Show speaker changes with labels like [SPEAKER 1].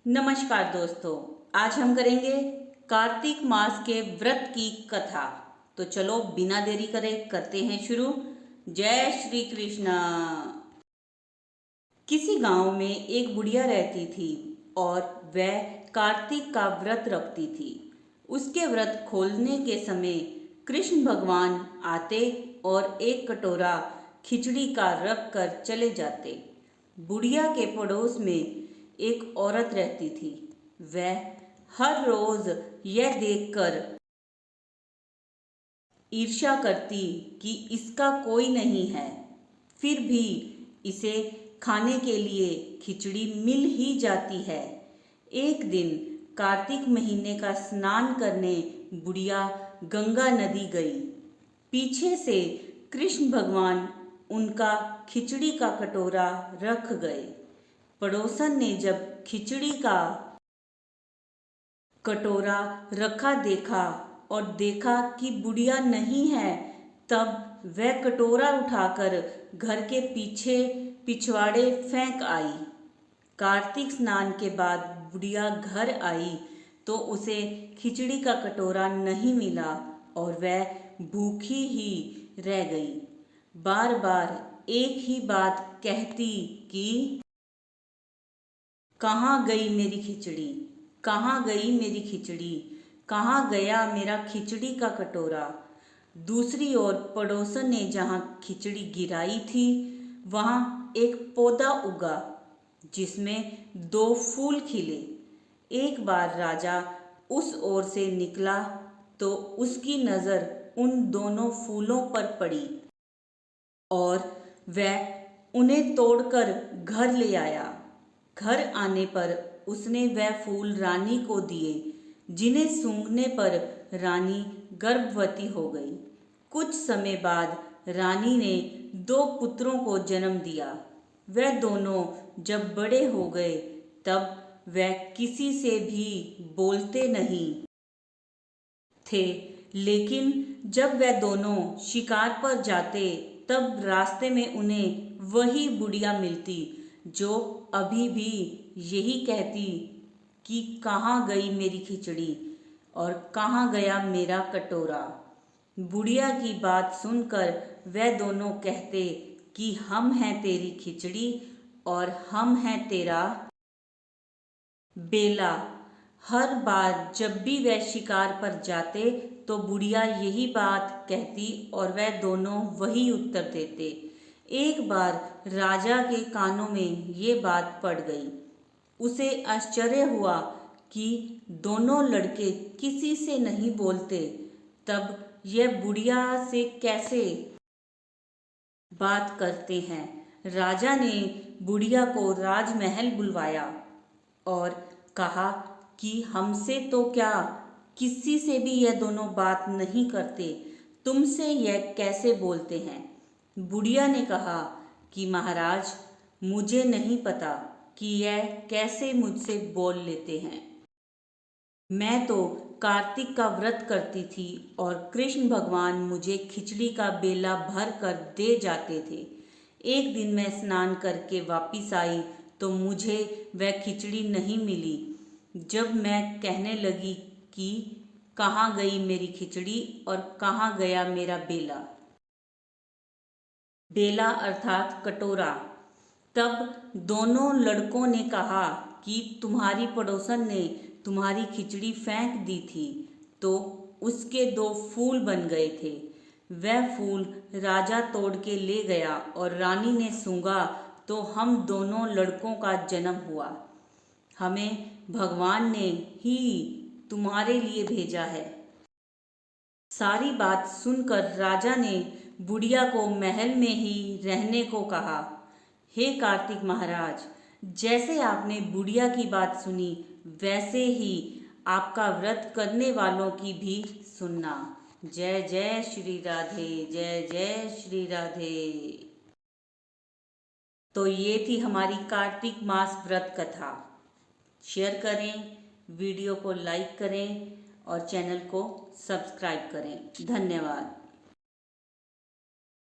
[SPEAKER 1] नमस्कार दोस्तों, आज हम करेंगे कार्तिक मास के व्रत की कथा। तो चलो बिना देरी करे करते हैं शुरू। जय श्री कृष्णा। किसी गांव में एक बुढ़िया रहती थी और वह कार्तिक का व्रत रखती थी। उसके व्रत खोलने के समय कृष्ण भगवान आते और एक कटोरा खिचड़ी का रख कर चले जाते। बुढ़िया के पड़ोस में एक औरत रहती थी। वह हर रोज यह देखकर ईर्ष्या करती कि इसका कोई नहीं है, फिर भी इसे खाने के लिए खिचड़ी मिल ही जाती है। एक दिन कार्तिक महीने का स्नान करने बुढ़िया गंगा नदी गई। पीछे से कृष्ण भगवान उनका खिचड़ी का कटोरा रख गए। पड़ोसन ने जब खिचड़ी का कटोरा रखा देखा और देखा कि बुढ़िया नहीं है, तब वह कटोरा उठाकर घर के पीछे पिछवाड़े फेंक आई। कार्तिक स्नान के बाद बुढ़िया घर आई तो उसे खिचड़ी का कटोरा नहीं मिला और वह भूखी ही रह गई। बार बार एक ही बात कहती कि कहाँ गई मेरी खिचड़ी, कहाँ गई मेरी खिचड़ी, कहाँ गया मेरा खिचड़ी का कटोरा। दूसरी ओर पड़ोसन ने जहाँ खिचड़ी गिराई थी वहाँ एक पौधा उगा जिसमें 2 फूल खिले। एक बार राजा उस ओर से निकला तो उसकी नज़र उन दोनों फूलों पर पड़ी और वह उन्हें तोड़कर घर ले आया। घर आने पर उसने वह फूल रानी को दिए, जिन्हें सूंघने पर रानी गर्भवती हो गई। कुछ समय बाद रानी ने 2 पुत्रों को जन्म दिया। वह दोनों जब बड़े हो गए तब वह किसी से भी बोलते नहीं थे, लेकिन जब वह दोनों शिकार पर जाते तब रास्ते में उन्हें वही बुढ़िया मिलती जो अभी भी यही कहती कि कहाँ गई मेरी खिचड़ी और कहाँ गया मेरा कटोरा। बुढ़िया की बात सुनकर वह दोनों कहते कि हम हैं तेरी खिचड़ी और हम हैं तेरा बेला। हर बार जब भी वह शिकार पर जाते तो बुढ़िया यही बात कहती और वह दोनों वही उत्तर देते। एक बार राजा के कानों में ये बात पड़ गई। उसे आश्चर्य हुआ कि दोनों लड़के किसी से नहीं बोलते, तब यह बुढ़िया से कैसे बात करते हैं। राजा ने बुढ़िया को राजमहल बुलवाया और कहा कि हमसे तो क्या, किसी से भी यह दोनों बात नहीं करते, तुमसे यह कैसे बोलते हैं। बुढ़िया ने कहा कि महाराज, मुझे नहीं पता कि यह कैसे मुझसे बोल लेते हैं। मैं तो कार्तिक का व्रत करती थी और कृष्ण भगवान मुझे खिचड़ी का बेला भर कर दे जाते थे। एक दिन मैं स्नान करके वापिस आई तो मुझे वह खिचड़ी नहीं मिली। जब मैं कहने लगी कि कहाँ गई मेरी खिचड़ी और कहाँ गया मेरा बेला, बेला अर्थात कटोरा, तब दोनों लड़कों ने कहा कि तुम्हारी पड़ोसन ने तुम्हारी खिचड़ी फेंक दी थी तो उसके 2 फूल बन गए थे। वह फूल राजा तोड़ के ले गया और रानी ने सूंघा तो हम दोनों लड़कों का जन्म हुआ। हमें भगवान ने ही तुम्हारे लिए भेजा है। सारी बात सुनकर राजा ने बुढ़िया को महल में ही रहने को कहा। हे कार्तिक महाराज, जैसे आपने बुढ़िया की बात सुनी वैसे ही आपका व्रत करने वालों की भी सुनना। जय जय श्री राधे, जय जय श्री राधे। तो ये थी हमारी कार्तिक मास व्रत कथा। शेयर करें, वीडियो को लाइक करें और चैनल को सब्सक्राइब करें। धन्यवाद।